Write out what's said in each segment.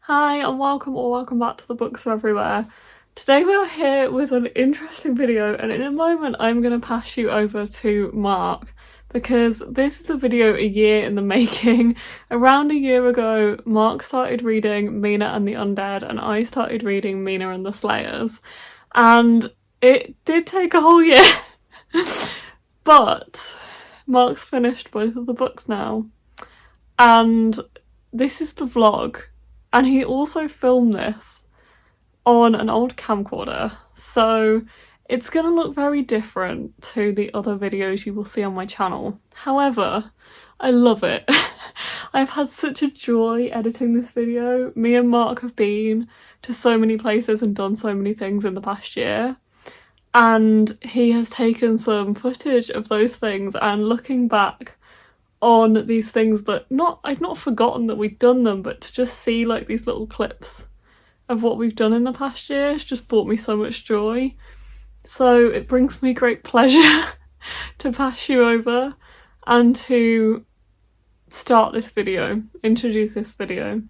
Hi and welcome or welcome back to the Books Are Everywhere. Today we are here with an interesting video, and in a moment I'm going to pass you over to Mark because this is a video a year in the making. Around a year ago Mark started reading Mina and the Undead and I started reading Mina and the Slayers, and it did take a whole year but Mark's finished both of the books now and this is the vlog. And he also filmed this on an old camcorder, so it's going to look very different to the other videos you will see on my channel. However, I love it. I've had such a joy editing this video. Me and Mark have been to so many places and done so many things in the past year, and he has taken some footage of those things, and looking back on these things that I'd not forgotten that we'd done them, but to just see like these little clips of what we've done in the past year has just brought me so much joy. So it brings me great pleasure to pass you over and to start this video, introduce this video.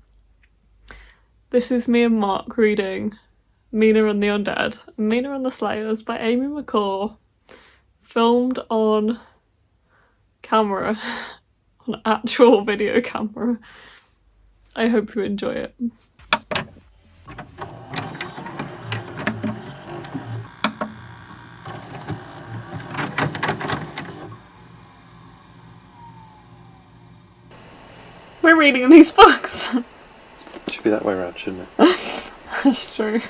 This is me and Mark reading Mina and the Undead, Mina and the Slayers by Amy McCall, filmed on camera. On actual video camera. I hope you enjoy it. We're reading these books. Should be that way around, shouldn't it? That's true.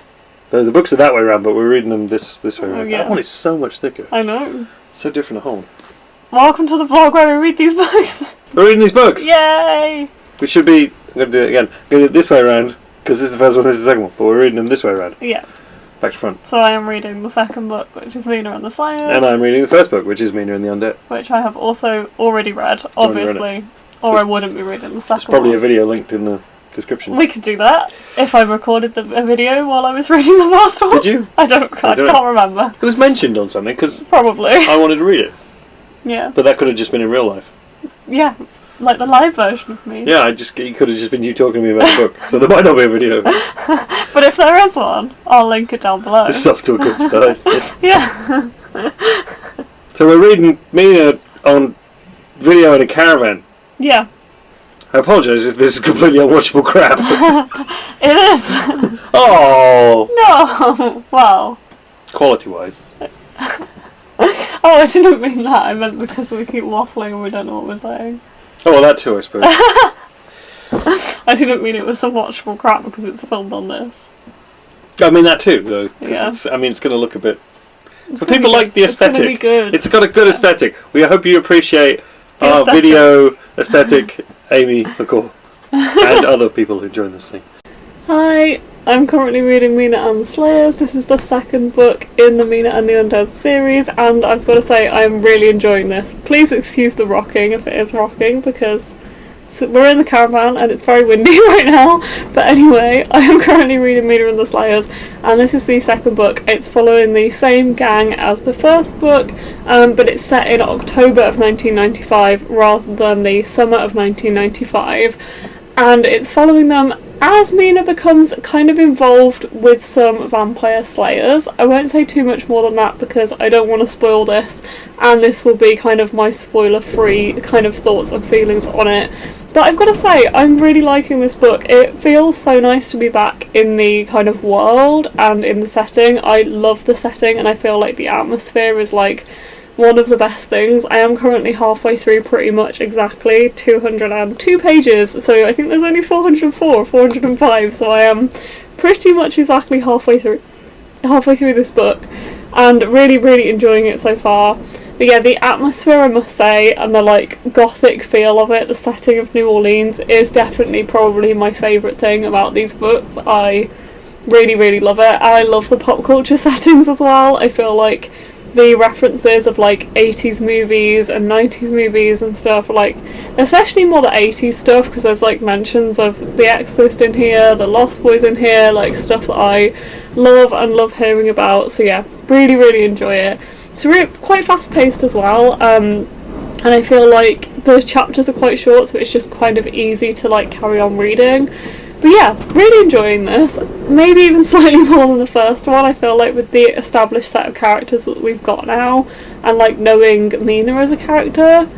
The books are that way around, but we're reading them this way around. Yeah. That one is so much thicker. I know. So different at home. Welcome to the vlog where we read these books. We're reading these books! Yay! We should be... I'm going to do it again. I'm going to do it this way around, because this is the first one, this is the second one, but we're reading them this way around. Yeah. Back to front. So I am reading the second book, which is Mina and the Slayers. And I'm reading the first book, which is Mina and the Undead. Which I have also already read, obviously. Or I wouldn't be reading the second one. There's probably a video linked in the description. We could do that if I recorded a video while I was reading the last one. Did you? I can't remember. It was mentioned on something, because Probably. I wanted to read it. Yeah. But that could have just been in real life. Yeah. Like the live version of me. Yeah, it could have just been you talking to me about the book, so there might not be a video. But if there is one, I'll link it down below. It's off to a good start. Yeah. So we're reading Mina on video in a caravan. Yeah. I apologise if this is completely unwatchable crap. It is. Oh! No. Well. Quality-wise. Oh, I didn't mean that. I meant because we keep waffling and we don't know what we're saying. Oh, well, that too, I suppose. I didn't mean it was some watchable crap because it's filmed on this. I mean that too, though. Yeah. It's going to look a bit... But people like the aesthetic. It's going to be good. It's got a good aesthetic. We hope you appreciate our video aesthetic, Amy McCall, and other who join this thing. Hi, I'm currently reading Mina and the Slayers. This is the second book in the Mina and the Undead series, and I've got to say I'm really enjoying this. Please excuse the rocking if it is rocking, because we're in the caravan and it's very windy right now. But anyway, I am currently reading Mina and the Slayers, and this is the second book. It's following the same gang as the first book, but it's set in October of 1995 rather than the summer of 1995, and it's following them as Mina becomes kind of involved with some vampire slayers. I won't say too much more than that because I don't want to spoil this, and this will be kind of my spoiler-free kind of thoughts and feelings on it. But I've got to say, I'm really liking this book. It feels so nice to be back in the kind of world and in the setting. I love the setting and I feel like the atmosphere is like one of the best things. I am currently halfway through pretty much exactly 202 pages, so I think there's only 404 or 405, so I am pretty much exactly halfway through this book, and really enjoying it so far. But yeah, the atmosphere, I must say, and the like gothic feel of it, the setting of New Orleans, is definitely probably my favourite thing about these books. I really love it. I love the pop culture settings as well. I feel like the references of like 80s movies and 90s movies and stuff, like especially more the 80s stuff, because there's like mentions of The Exorcist in here, The Lost Boys in here, like stuff that I love hearing about. So yeah, really enjoy it. It's quite fast paced as well, and I feel like the chapters are quite short, so it's just kind of easy to like carry on reading. But yeah, really enjoying this. Maybe even slightly more than the first one. I feel like with the established set of characters that we've got now, and like knowing Mina as a character,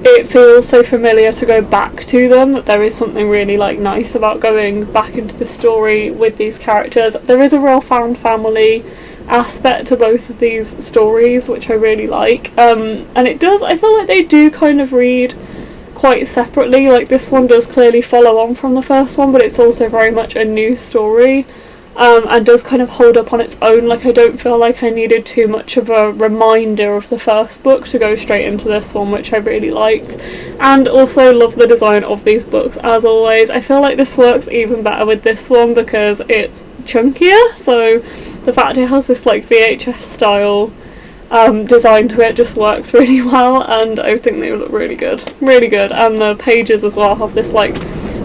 it feels so familiar to go back to them that there is something really like nice about going back into the story with these characters. There is a real found family aspect to both of these stories, which I really like. And it does, I feel like they do kind of read quite separately. Like this one does clearly follow on from the first one, but it's also very much a new story, and does kind of hold up on its own. Like I don't feel like I needed too much of a reminder of the first book to go straight into this one, which I really liked. And also love the design of these books as always. I feel like this works even better with this one because it's chunkier, so the fact it has this like VHS style design to it just works really well, and I think they look really good. And the pages as well have this like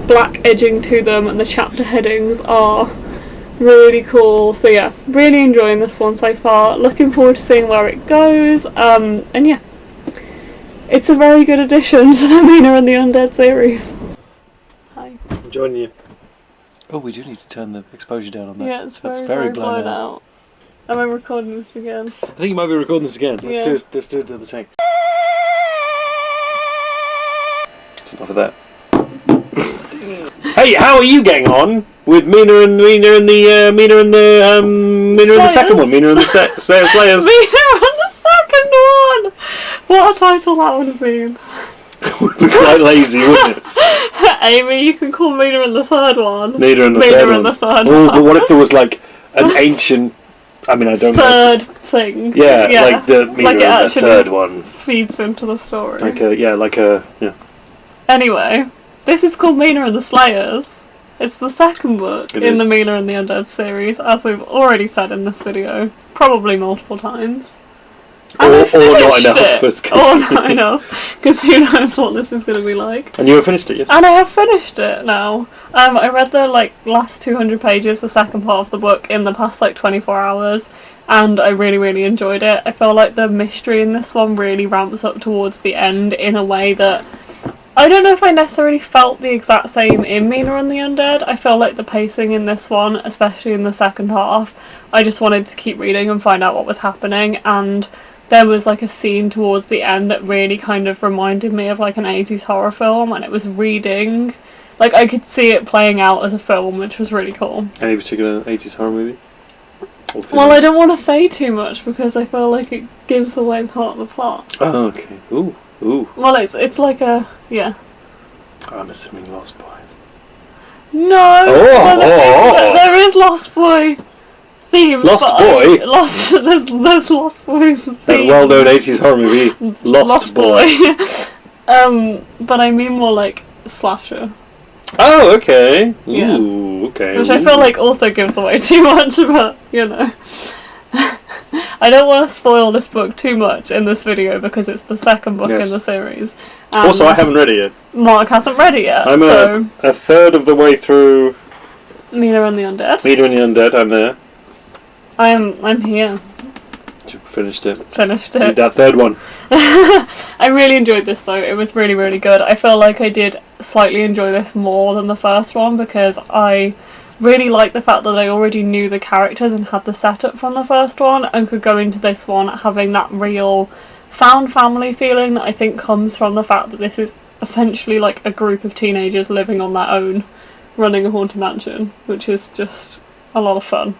black edging to them, and the chapter headings are really cool. So yeah, really enjoying this one so far. Looking forward to seeing where it goes. And yeah, it's a very good addition to the Mina and the Undead series. Hi. I'm joining you. Oh, we do need to turn the exposure down on that. Yeah, it's That's very blown out. Am I recording this again? I think you might be recording this again. Yeah. Let's do another take. That's enough of that. Hey, how are you getting on with Mina and the second one? Mina and the Slayers. Mina and the second one! What a title that would have been. Would be quite lazy, wouldn't it? Amy, you can call Mina and the third one. Mina and the third one. But what if there was like an ancient... I mean, I don't know. Third thing. Yeah, like the Mina like and the third one. Feeds into the story. Yeah. Anyway, this is called Mina and the Slayers. It's the second book in the Mina and the Undead series, as we've already said in this video, probably multiple times. Or not enough. Or not enough, because who knows what this is going to be like. And you have finished it, yes? And I have finished it now. I read the last 200 pages, the second part of the book, in the past 24 hours, and I really, really enjoyed it. I feel like the mystery in this one really ramps up towards the end in a way that I don't know if I necessarily felt the exact same in Mina and the Undead. I feel like the pacing in this one, especially in the second half, I just wanted to keep reading and find out what was happening, and there was a scene towards the end that really kind of reminded me of an 80s horror film, and it was reading. I could see it playing out as a film, which was really cool. Any particular 80s horror movie? Well, I don't want to say too much because I feel like it gives away part of the plot. Oh, okay. Ooh. Well, it's like a... yeah. I'm assuming Lost Boys. No! There is Lost Boy themes. Lost Boy? There's Lost Boys themes. That well-known 80s horror movie, Lost Boy. But I mean more slasher. Oh, okay. Yeah. Ooh, okay. Which I feel also gives away too much, but, I don't want to spoil this book too much in this video because it's the second book in the series. Also, I haven't read it yet. Mark hasn't read it yet. I'm a third of the way through Mina and the Undead. I'm there. I'm here. You finished it. Need that third one. I really enjoyed this though. It was really, really good. I feel like I did slightly enjoy this more than the first one because I really liked the fact that I already knew the characters and had the setup from the first one and could go into this one having that real found family feeling that I think comes from the fact that this is essentially a group of teenagers living on their own, running a haunted mansion, which is just a lot of fun.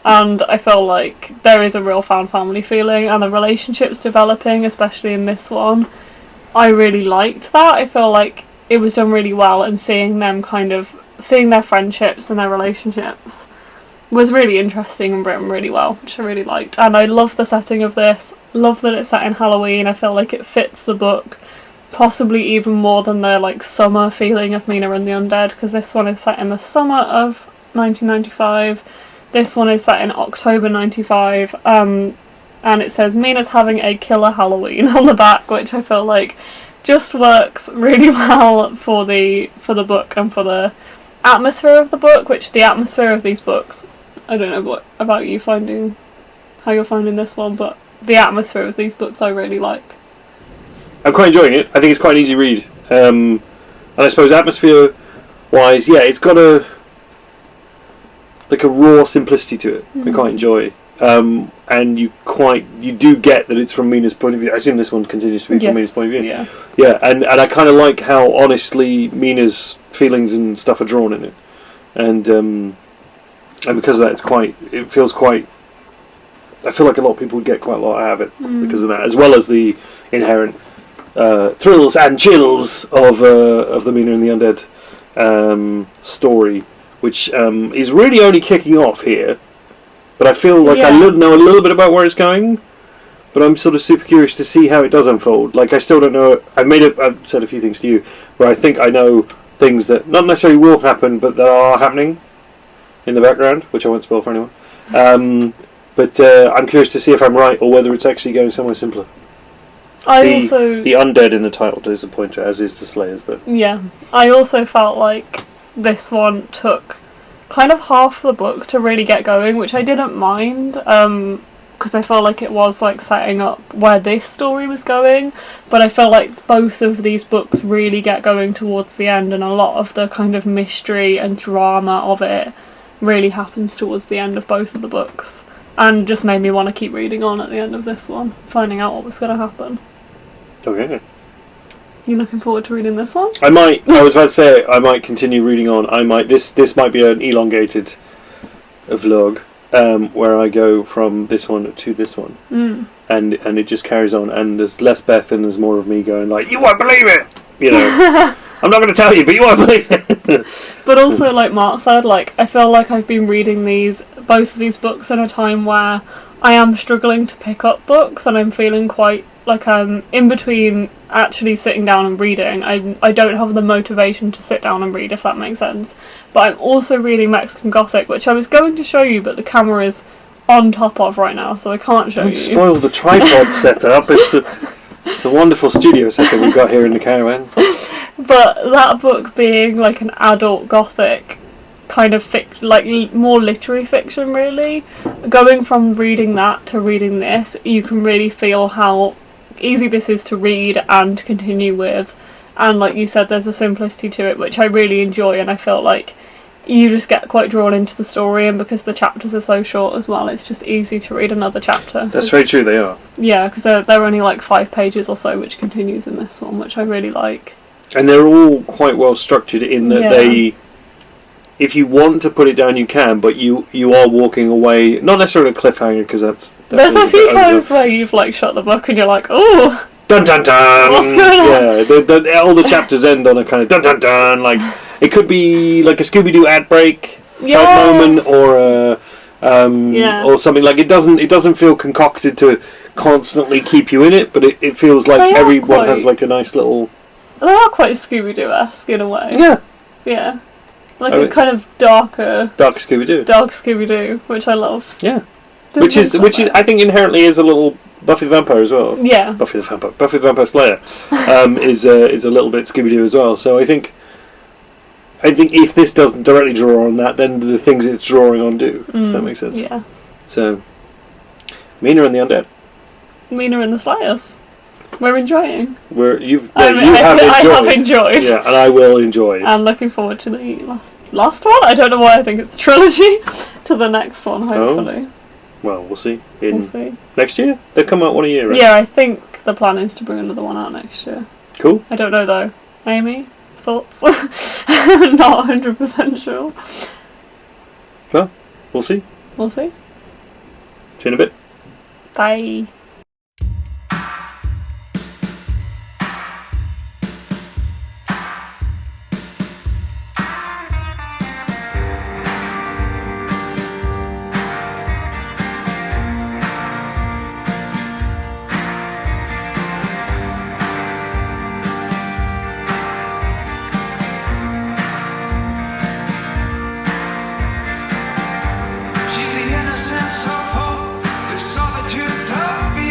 And I feel like there is a real found family feeling and the relationships developing, especially in this one. I really liked that. I feel like it was done really well, and seeing their friendships and their relationships was really interesting and written really well, which I really liked. And I love the setting of this. Love that it's set in Halloween. I feel like it fits the book possibly even more than the summer feeling of Mina and the Undead, because this one is set in the summer of 1995. This one is set in October 95, and it says Mina's having a killer Halloween on the back, which I feel like just works really well for the book and for the atmosphere of the book, which the atmosphere of these books, I don't know what about you how you're finding this one, but the atmosphere of these books I really like. I'm quite enjoying it. I think it's quite an easy read. And I suppose atmosphere wise, yeah, it's got a raw simplicity to it. I quite enjoy. And you do get that it's from Mina's point of view. I assume this one continues to be from Mina's point of view. Yeah, and I kind of like how honestly Mina's feelings and stuff are drawn in it, and because of that, it feels quite. I feel like a lot of people would get quite a lot out of it because of that, as well as the inherent thrills and chills of the Mina and the Undead story, which is really only kicking off here. But I feel like I know a little bit about where it's going, but I'm sort of super curious to see how it does unfold. Like, I still don't know. I've said a few things to you where I think I know things that not necessarily will happen, but that are happening in the background, which I won't spoil for anyone. But I'm curious to see if I'm right or whether it's actually going somewhere simpler. The Undead in the title is a pointer, as is the Slayers, though. Yeah, I also felt like this one took kind of half the book to really get going, which I didn't mind, because I felt like it was like setting up where this story was going, but I felt like both of these books really get going towards the end, and a lot of the kind of mystery and drama of it really happens towards the end of both of the books, and just made me want to keep reading on at the end of this one, finding out what was going to happen. Okay. You looking forward to reading this one? I might. I was about to say I might continue reading on. I might. This might be an elongated vlog where I go from this one to this one, and it just carries on. And there's less Beth and there's more of me going like, "You won't believe it," you know. I'm not going to tell you, but you won't believe it. But also, like Mark said, like I feel like I've been reading both of these books in a time where I am struggling to pick up books, and I'm feeling quite like in between actually sitting down and reading. I don't have the motivation to sit down and read, if that makes sense. But I'm also reading Mexican Gothic, which I was going to show you, but the camera is on top of right now, so I can't show you. Don't spoil the tripod setup. It's a wonderful studio setup we've got here in the caravan. But that book being like an adult Gothic kind of like more literary fiction, really. Going from reading that to reading this, you can really feel how easy this is to read and continue with, and like you said, there's a simplicity to it which I really enjoy, and I feel like you just get quite drawn into the story, and because the chapters are so short as well, it's just easy to read another chapter. That's very true, they are. Yeah, because they're only like 5 pages or so, which continues in this one, which I really like. And they're all quite well structured in that they, if you want to put it down, you can, but you are walking away, not necessarily a cliffhanger, because there's a few times where you've like shut the book and you're like, oh, dun dun dun. What's going on? Yeah, all the chapters end on a kind of dun dun dun. Like it could be like a Scooby-Doo ad break type moment, or or something like. It doesn't feel concocted to constantly keep you in it, but it feels like everyone has like a nice little. They are quite Scooby-Doo-esque in a way. Yeah. Yeah. Like a kind of dark Scooby-Doo, which I love. Yeah. Which is I think inherently is a little Buffy the Vampire as well. Yeah. Buffy the Vampire Slayer is a little bit Scooby-Doo as well. So I think if this doesn't directly draw on that, then the things it's drawing on do. If that makes sense. Yeah. So Mina and the Undead. Mina and the Slayers. We're enjoying. I have enjoyed. Yeah, and I will enjoy. I'm looking forward to the last one. I don't know why I think it's a trilogy. To the next one, hopefully. Oh. Well, we'll see. We'll see. Next year? They've come out one a year, right? Yeah, I think the plan is to bring another one out next year. Cool. I don't know though. Amy? Thoughts? I'm not 100% sure. Well, we'll see. We'll see. See you in a bit. Bye. She's the innocence of hope, the solitude of fear.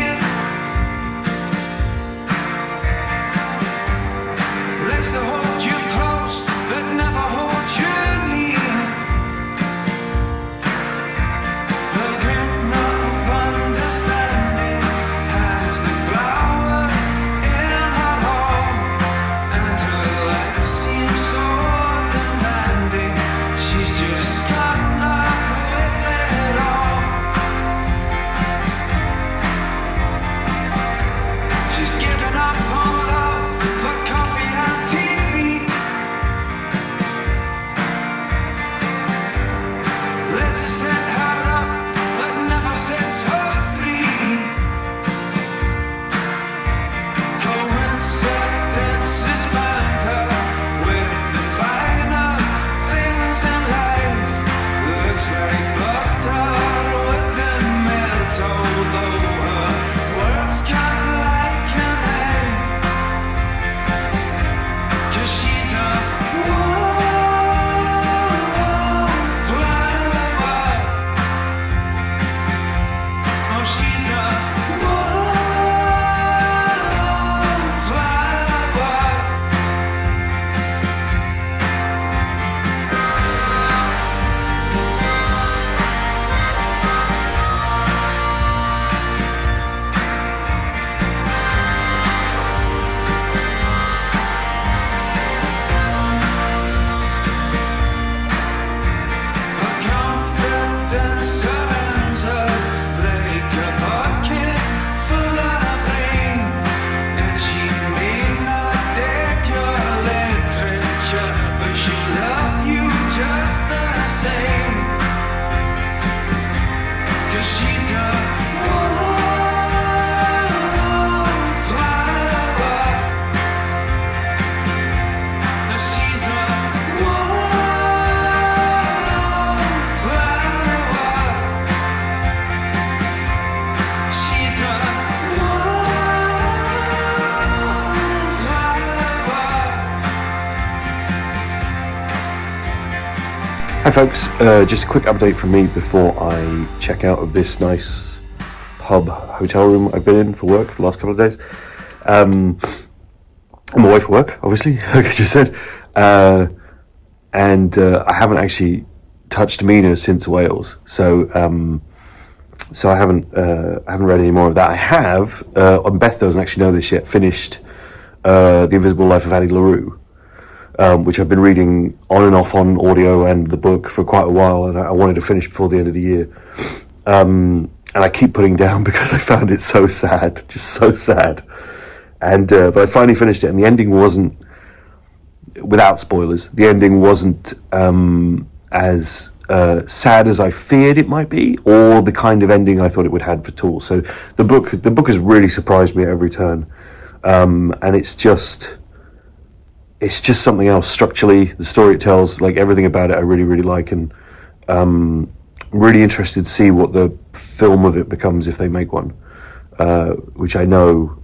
Hi folks, just a quick update from me before I check out of this nice pub hotel room I've been in for work for the last couple of days. I'm away for work, obviously, like I just said, and I haven't actually touched Mina since Wales, so I haven't read any more of that. I have, and Beth doesn't actually know this yet, finished The Invisible Life of Addie LaRue. Which I've been reading on and off on audio and the book for quite a while, and I wanted to finish before the end of the year. And I keep putting down because I found it so sad, just so sad. And but I finally finished it, and the ending wasn't, without spoilers, the ending wasn't as sad as I feared it might be, or the kind of ending I thought it would have for Tool. So the book has really surprised me at every turn, and it's just something else structurally. The story it tells, like everything about it, I really, really like, and I'm really interested to see what the film of it becomes if they make one, which I know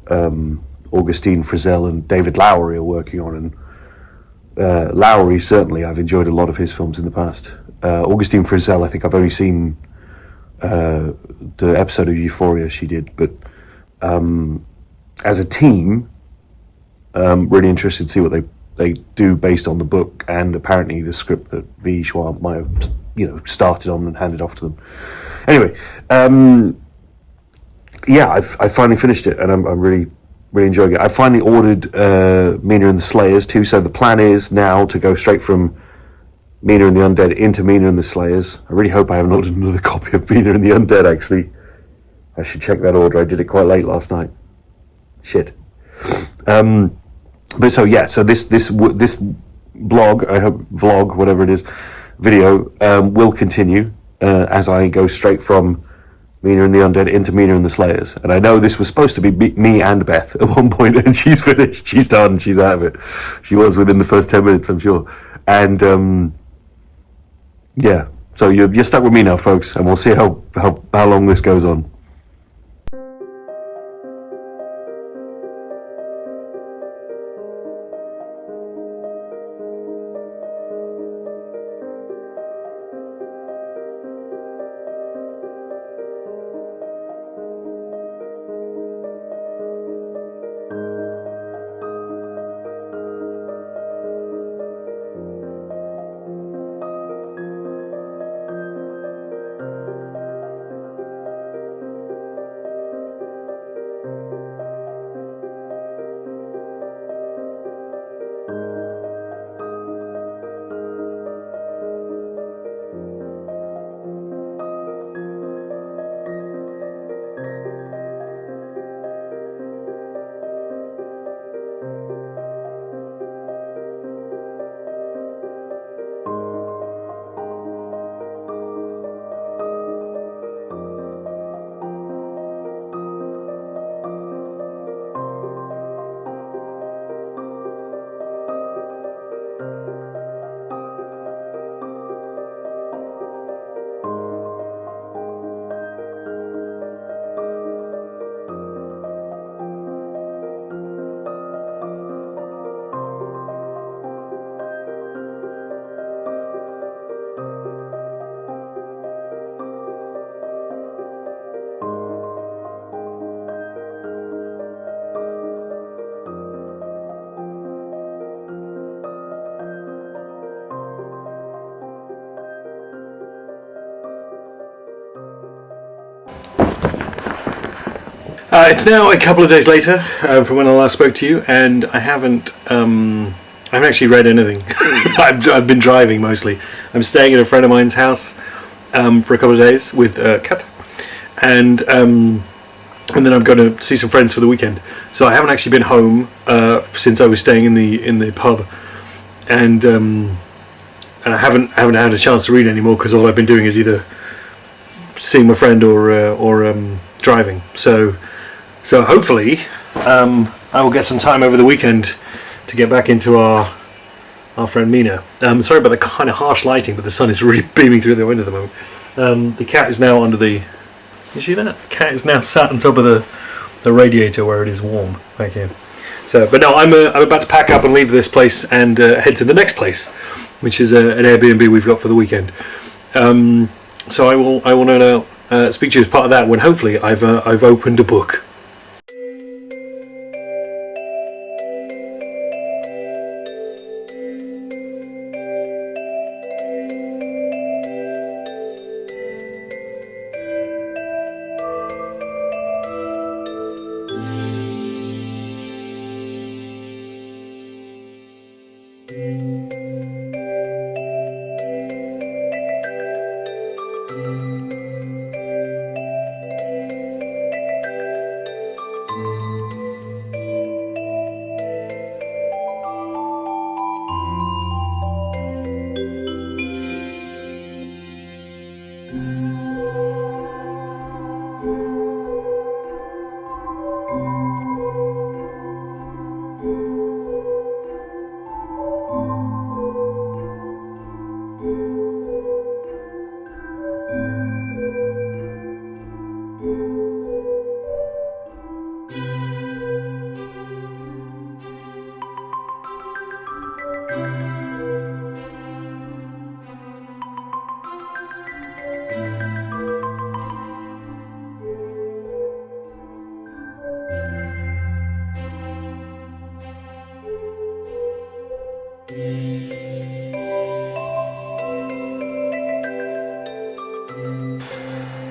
Augustine Frizzell and David Lowery are working on. And Lowery, certainly, I've enjoyed a lot of his films in the past. Augustine Frizzell, I think I've only seen the episode of Euphoria she did, but as a team, really interested to see what they do based on the book and apparently the script that V. Schwab might have, started on and handed off to them. Anyway, I finally finished it, and I'm really, really enjoying it. I finally ordered Mina and the Slayers too, so the plan is now to go straight from Mina and the Undead into Mina and the Slayers. I really hope I haven't ordered another copy of Mina and the Undead, actually. I should check that order. I did it quite late last night. Shit. But so this blog, I hope, vlog, whatever it is, video, will continue as I go straight from Mina and the Undead into Mina and the Slayers. And I know this was supposed to be me and Beth at one point, and she's finished, she's done, she's out of it. She was within the first 10 minutes, I'm sure. And so you're stuck with me now, folks, and we'll see how long this goes on. It's now a couple of days later from when I last spoke to you, and I haven't actually read anything. I've been driving mostly. I'm staying at a friend of mine's house for a couple of days with Kat, and then I'm going to see some friends for the weekend. So I haven't actually been home since I was staying in the pub, and I haven't had a chance to read anymore because all I've been doing is either seeing my friend or driving. So hopefully I will get some time over the weekend to get back into our friend Mina. Sorry about the kind of harsh lighting, but the sun is really beaming through the window at the moment. The cat is now under the... You see that? The cat is now sat on top of the radiator where it is warm back here. So, but no, I'm about to pack up and leave this place and head to the next place. which is an Airbnb we've got for the weekend. So I will no doubt speak to you as part of that when hopefully I've opened a book.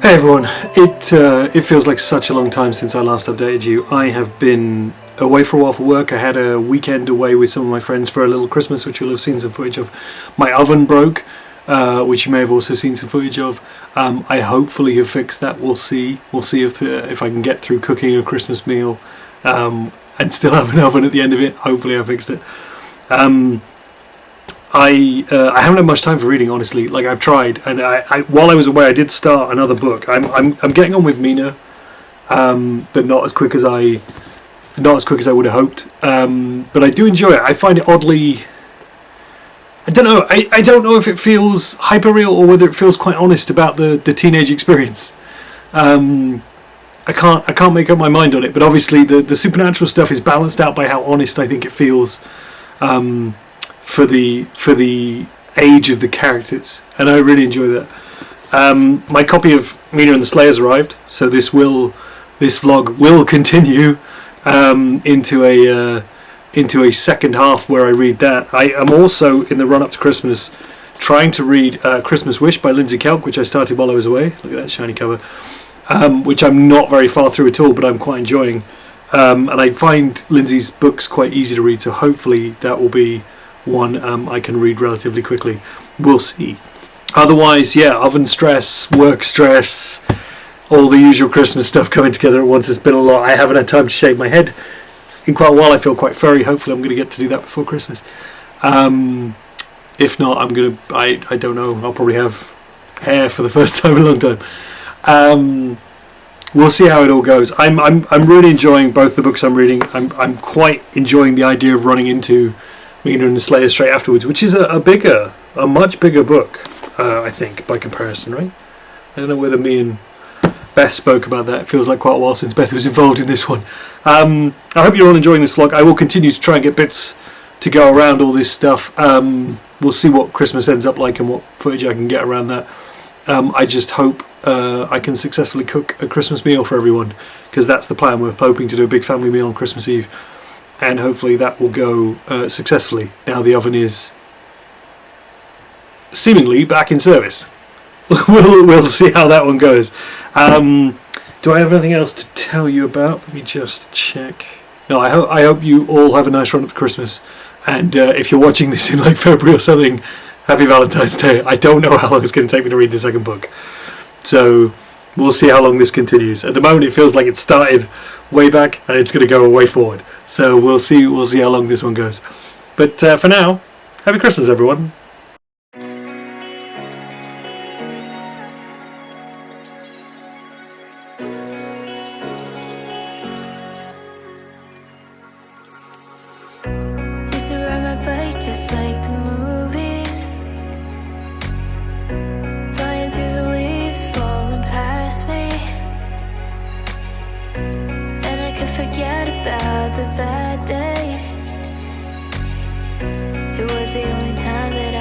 Hey everyone, it feels like such a long time since I last updated you. I have been away for a while for work. I had a weekend away with some of my friends for a little Christmas, which you'll have seen some footage of. My oven broke, which you may have also seen some footage of. I hopefully have fixed that. We'll see. We'll see if I can get through cooking a Christmas meal and still have an oven at the end of it. Hopefully I fixed it. I haven't had much time for reading, honestly. Like, I've tried, and I while I was away, I did start another book. I'm getting on with Mina, but not as quick as I would have hoped. But I do enjoy it. I find it oddly. I don't know. I don't know if it feels hyper real or whether it feels quite honest about the teenage experience. I can't make up my mind on it. But obviously, the supernatural stuff is balanced out by how honest I think it feels. For the age of the characters, and I really enjoy that. My copy of Mina and the Slayers arrived, so this vlog will continue into a second half where I read that. I am also, in the run up to Christmas, trying to read Christmas Wish by Lindsay Kelk, which I started while I was away. Look at that shiny cover, which I'm not very far through at all, but I'm quite enjoying. And I find Lindsay's books quite easy to read, so hopefully that will be one I can read relatively quickly. We'll see. Otherwise, yeah, oven stress, work stress, all the usual Christmas stuff coming together at once. It's been a lot. I haven't had time to shave my head in quite a while. I feel quite furry. Hopefully I'm going to get to do that before Christmas. If not, I don't know, I'll probably have hair for the first time in a long time. We'll see how it all goes. I'm really enjoying both the books I'm reading. I'm quite enjoying the idea of running into Mina and the Slayer straight afterwards, which is a much bigger book, I think, by comparison, right? I don't know whether me and Beth spoke about that. It feels like quite a while since Beth was involved in this one. I hope you're all enjoying this vlog. I will continue to try and get bits to go around all this stuff. We'll see what Christmas ends up like and what footage I can get around that. I just hope I can successfully cook a Christmas meal for everyone, because that's the plan. We're hoping to do a big family meal on Christmas Eve, and hopefully that will go successfully. Now the oven is seemingly back in service. we'll see how that one goes. Do I have anything else to tell you about? Let me just check. No, I hope you all have a nice run up to Christmas, and if you're watching this in like February or something, happy Valentine's Day. I don't know how long it's going to take me to read the second book, so we'll see how long this continues. At the moment it feels like it started way back and it's going to go way forward. So we'll see how long this one goes. But for now, happy Christmas, everyone. Used to ride my bike just like the movies, flying through the leaves, falling past me, and I could forget about the bad days. It was the only time that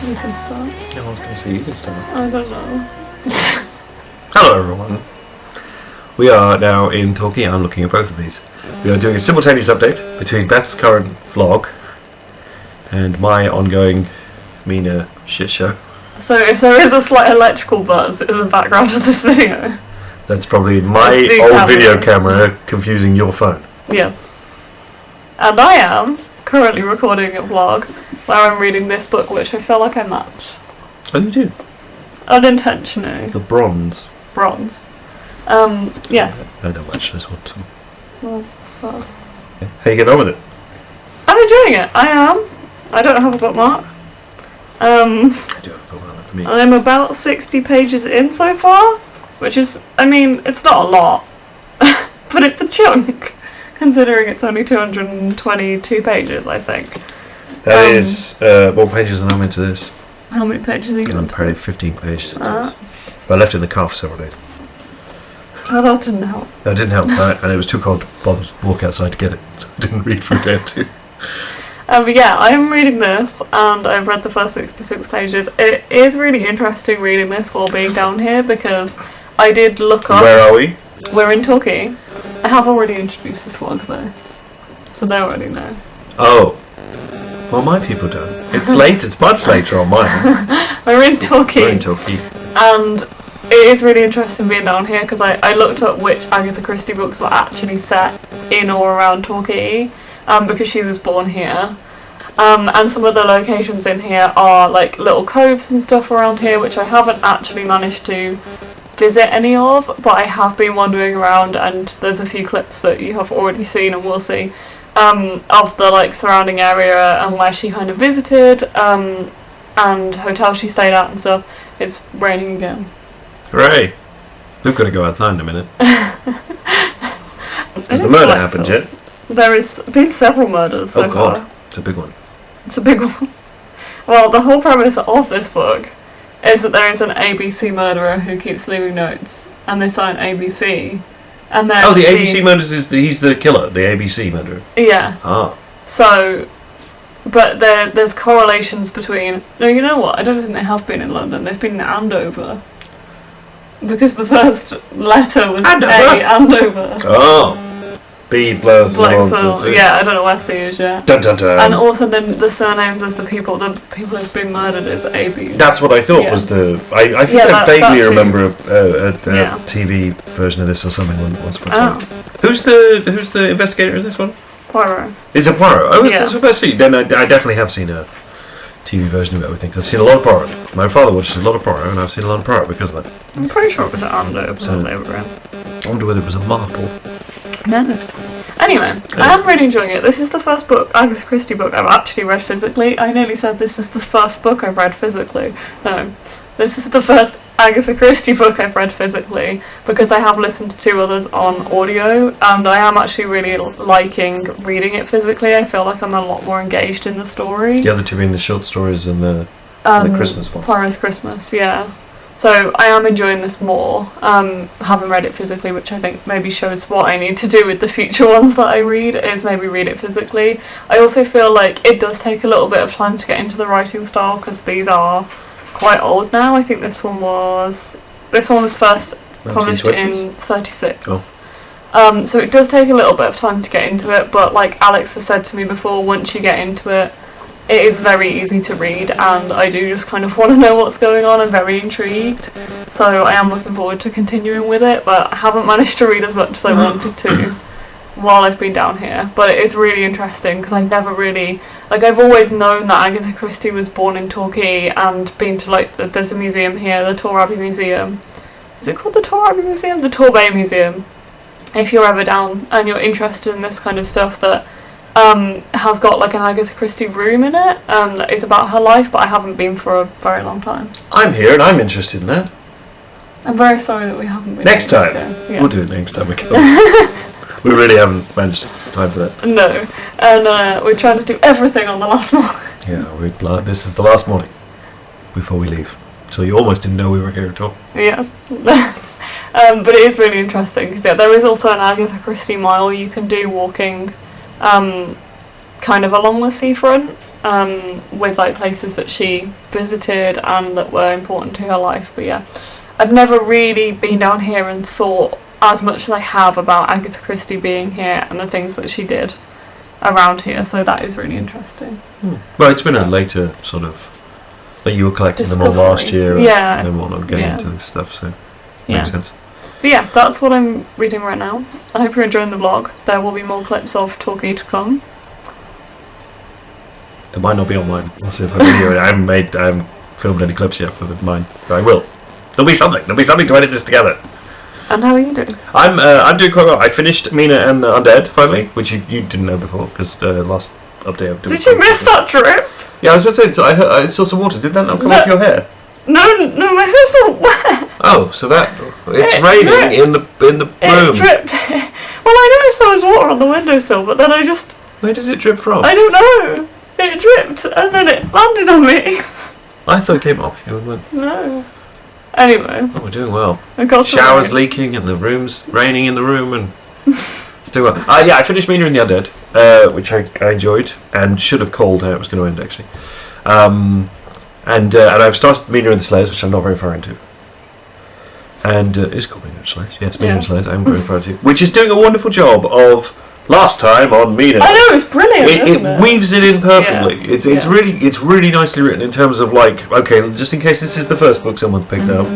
You can start. No, I was going to say you can start. I don't know. Hello, everyone. We are now in Torquay. I'm looking at both of these. We are doing a simultaneous update between Beth's current vlog and my ongoing Mina shit show. So if there is a slight electrical buzz in the background of this video, that's probably my old video camera confusing your phone. Yes. And I am currently recording a vlog where I'm reading this book, which I feel like I match. Oh, you do? Unintentionally. The Bronze. Yes. I don't match this one. So. Well, so. Yeah. How you getting on with it? I'm enjoying it. I am. I don't have a bookmark. I do have a bookmark to me. I'm about 60 pages in so far, which is, I mean, it's not a lot, but it's a chunk, considering it's only 222 pages, I think. That is more pages than I'm into this. How many pages are you I'm going probably 15 pages into this. But I left it in the car for several days. Oh, that didn't help. That didn't help, and it was too cold to bother to walk outside to get it, so I didn't read for a day or two. But yeah, I'm reading this, and I've read the first 66 pages. It is really interesting reading this while being down here, because I did look up... Where are we? We're in Torquay. I have already introduced this vlog, though, so they already know. Oh. Well, my people don't. It's late, it's much later on mine. We're in Torquay. We're in Torquay. And it is really interesting being down here, because I looked up which Agatha Christie books were actually set in or around Torquay, because she was born here. And some of the locations in here are like little coves and stuff around here, which I haven't actually managed to visit any of, but I have been wandering around, and there's a few clips that you have already seen and will see of the like surrounding area and where she kind of visited, and hotels she stayed at and stuff. It's raining again. Hooray! We've got to go outside in a minute. Has the murder happened yet? There has been several murders so far. It's a big one. It's a big one. Well, the whole premise of this book is that there is an ABC murderer who keeps leaving notes, and they sign ABC. And then the ABC murders he's the killer, the ABC murderer. Yeah. Ah. So, but there's correlations between... No, you know what? I don't think they have been in London. They've been in Andover. Because the first letter was Andover. A, Andover. Oh. B plus yeah, I don't know where C is yet. Dun dun dun. And also then the surnames of the people who've been murdered is AB. That's what I thought was the... I think I vaguely remember a TV version of this or something once upon a time. Who's the investigator in this one? Poirot. It's a Poirot. Oh, yeah. That's what I see. Then I definitely have seen a TV version of it, I would think. I've seen a lot of Poirot. My father watches a lot of Poirot, and I've seen a lot of Poirot because of that. I'm pretty sure it was at Andover. So, they were in. I wonder whether it was a marble. No. Anyway, I am really enjoying it. This is the first book, Agatha Christie book, I've actually read physically. I nearly said this is the first book I've read physically. No. This is the first Agatha Christie book I've read physically, because I have listened to 2 others on audio, and I am actually really liking reading it physically. I feel like I'm a lot more engaged in the story. The other 2 being the short stories and the Christmas one. Poirot's Christmas, yeah. So I am enjoying this more, having read it physically, which I think maybe shows what I need to do with the future ones that I read, is maybe read it physically. I also feel like it does take a little bit of time to get into the writing style, because these are quite old now. I think this one was first published in 36. Oh. So it does take a little bit of time to get into it, but like Alex has said to me before, once you get into it, it is very easy to read, and I do just kind of want to know what's going on. I'm very intrigued, so I am looking forward to continuing with it, but I haven't managed to read as much as I wanted to while I've been down here. But it is really interesting, because I've never really... Like, I've always known that Agatha Christie was born in Torquay and been to, like, there's a museum here, the Tor Abbey Museum. Is it called the Tor Abbey Museum? The Torbay Museum. If you're ever down and you're interested in this kind of stuff, that has got like an Agatha Christie room in it that is about her life, but I haven't been for a very long time. I'm here and I'm interested in that. I'm very sorry that we haven't been. Next time. Yes. We'll do it next time we come. We really haven't managed time for that. No. And we're trying to do everything on the last morning. Yeah, this is the last morning before we leave. So you almost didn't know we were here at all. Yes. But it is really interesting, because there is also an Agatha Christie mile you can do walking kind of along the seafront, with like places that she visited and that were important to her life. But yeah, I've never really been down here and thought as much as I have about Agatha Christie being here and the things that she did around here, so that is really interesting. Well, it's been a later sort of, like you were collecting Discovery. them all last year Yeah. and then whatnot, getting Yeah. into this stuff, so Yeah. makes sense. But yeah, that's what I'm reading right now. I hope you're enjoying the vlog. There will be more clips of Talkie to come. They might not be online. We'll see if I can hear it. I haven't filmed any clips yet for mine, but I will. There'll be something to edit this together. And how are you doing? I'm doing quite well. I finished Mina and the Undead finally, which you didn't know before because last update I Did you miss that drip? Yeah, I was about to say, so I saw some water. Did that not come off your hair? No, my hair's all wet. Oh, so it's It raining dripped. in the room. It dripped. Well, I noticed there was water on the windowsill, but then Where did it drip from? I don't know. It dripped and then it landed on me. I thought it came off. You went, No. Anyway, oh, we're doing well. I got some Showers rain. leaking and the room's raining in the room and it's doing well. Yeah, I finished Mina and the Undead, which I enjoyed and should have called how it was going to end actually. And I've started Mina and the Slayers, which I'm not very far into. And it's called Mina and the Slayers. Yeah, it's Mina and the Slayers. I'm very far into. Which is doing a wonderful job of last time on Mina. I know, it's brilliant, isn't it? It weaves it in perfectly. Yeah. It's really nicely written in terms of like, okay, just in case this is the first book someone's picked up,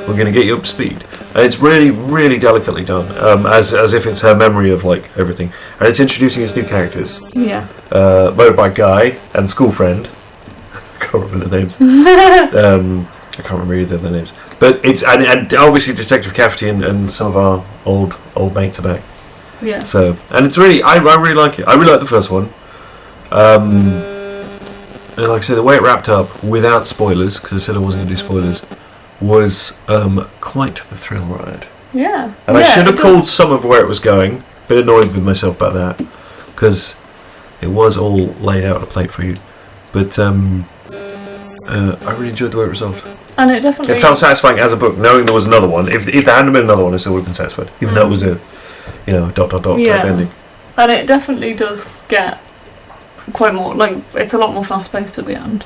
we're going to get you up to speed. And it's really, really delicately done, as if it's her memory of like everything. And it's introducing its new characters. Yeah. Voted by Guy and school friend. I can't remember the names. I can't remember either of the names. But it's and obviously Detective Cafferty and some of our old mates are back. Yeah. So and it's really I really like it. I really like the first one. And like I say, the way it wrapped up without spoilers, because I said I wasn't going to do spoilers, was quite the thrill ride. Yeah. And I should have called some of where it was going. Bit annoyed with myself about that because it was all laid out on a plate for you. But I really enjoyed the way it resolved. And it definitely... It felt satisfying as a book, knowing there was another one. If there hadn't been another one, I still would have been satisfied. Even though it was a, dot type ending. And it definitely does get quite more, like, it's a lot more fast-paced at the end.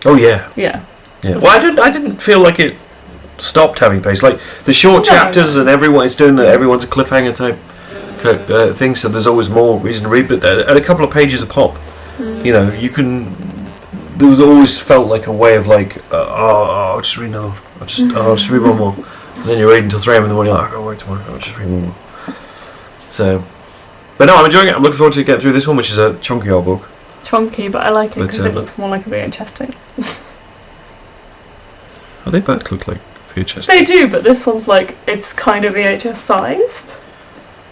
Oh, yeah. Yeah. Yeah. Well, I didn't feel like it stopped having pace. Like, the short chapters and everyone, it's doing that, everyone's a cliffhanger type thing, so there's always more reason to read, but at a couple of pages a pop, you can... There was always felt like a way of like, I'll just read another. I'll just read one more. And then you're reading until 3 a.m. in the morning. You're like, I'll wait tomorrow. I'll just read one more. So, but no, I'm enjoying it. I'm looking forward to getting through this one, which is a chunky old book. Chunky, but I like it because But, it looks more like a VHS tape. Oh, they both look like VHS. They do, but this one's like, it's kind of VHS sized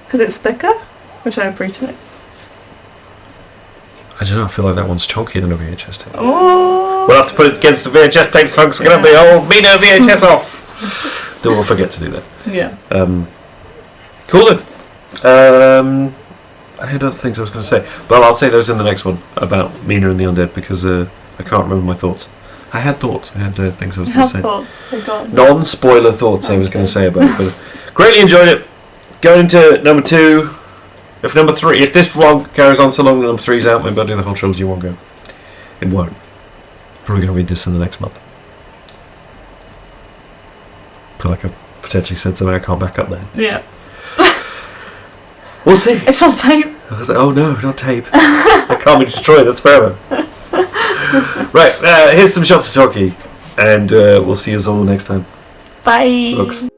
because it's thicker, which I appreciate. I don't know. I feel like that one's chunkier than a VHS tape. Oh. We'll have to put it against the VHS tapes, folks. We're going to have the old Mina VHS off. Then we'll forget to do that. Yeah. Cool then. I had other things I was going to say. Well, I'll say those in the next one about Mina and the Undead because I can't remember my thoughts. I had thoughts. I had things I was going to say. Thoughts. They got Non-spoiler thoughts I was going to say about it. But greatly enjoyed it. Going into number 2. If number 3, if this vlog carries on so long that number 3's out, maybe I'll do the whole trilogy in one go. It won't. Probably going to read this in the next month. Feel like I potentially said something I can't back up then. Yeah. We'll see. It's on tape. I was like, oh no, not tape. I can't be destroyed, that's forever. Right, here's some shots of Toki, and we'll see you all next time. Bye. Books.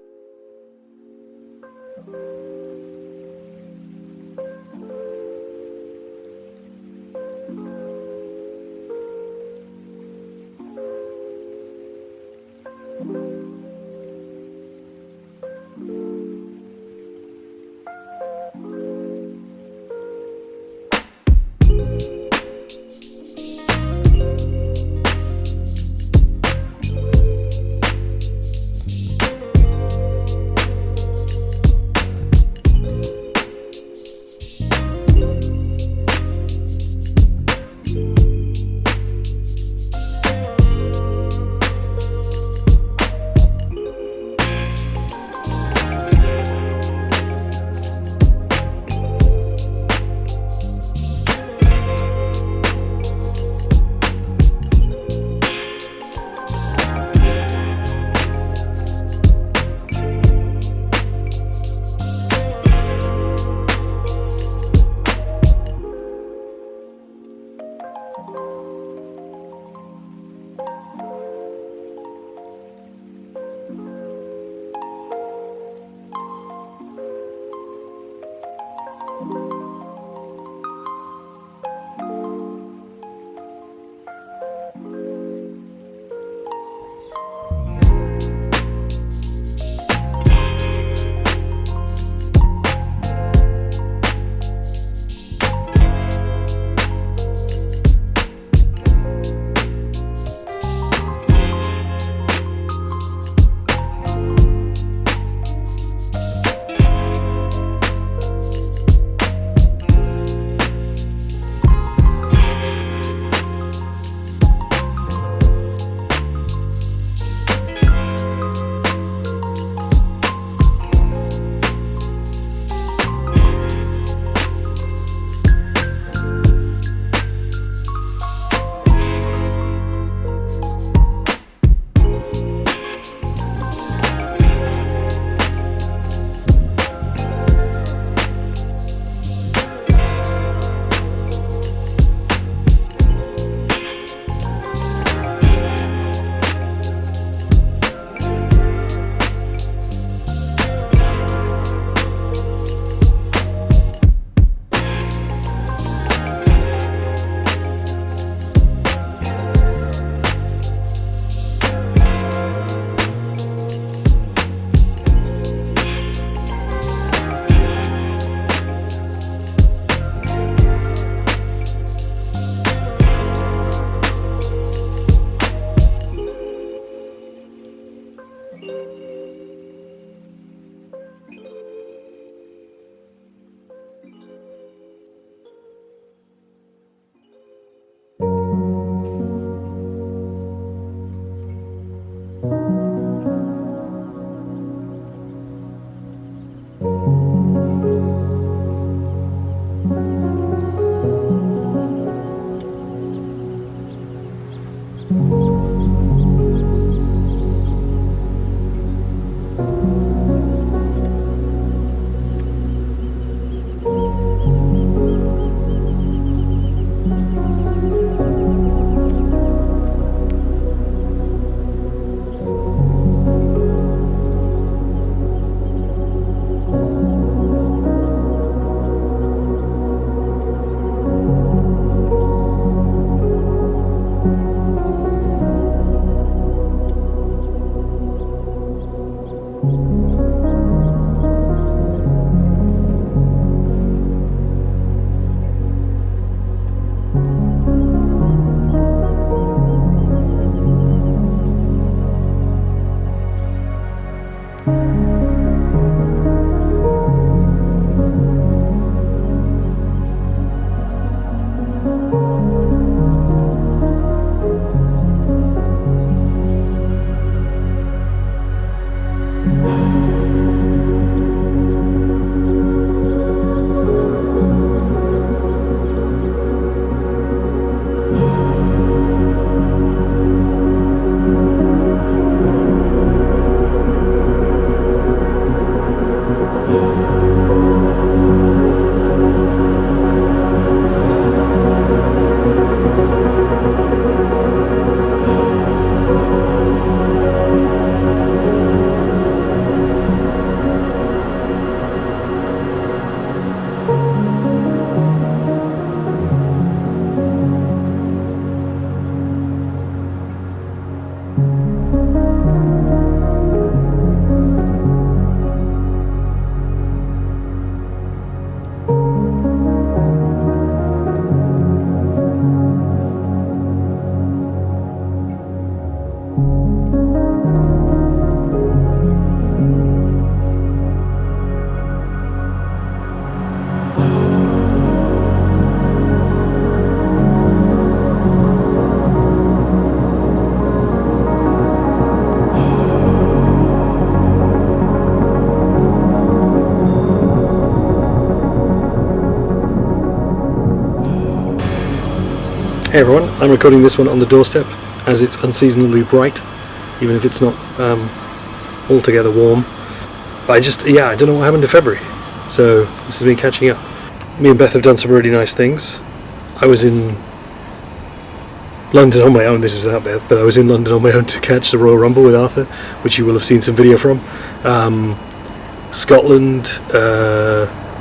Hey everyone, I'm recording this one on the doorstep as it's unseasonably bright, even if it's not altogether warm. But I don't know what happened to February, so this has been catching up. Me and Beth have done some really nice things. I was in London on my own, this is without Beth, but I was in London on my own to catch the Royal Rumble with Arthur, which you will have seen some video from. Scotland,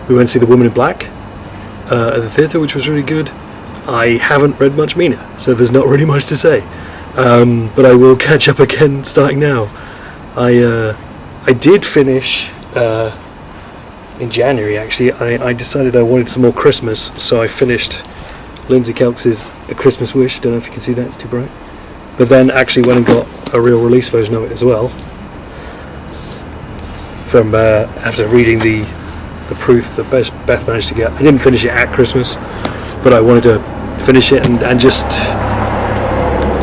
we went to see The Woman in Black at the theatre, which was really good. I haven't read much Mina, so there's not really much to say. But I will catch up again starting now. I did finish in January actually. I decided I wanted some more Christmas, so I finished Lindsay Kelk's A Christmas Wish. Don't know if you can see that, it's too bright. But then actually went and got a real release version of it as well. From after reading the proof that Beth managed to get. I didn't finish it at Christmas, but I wanted to finish it and just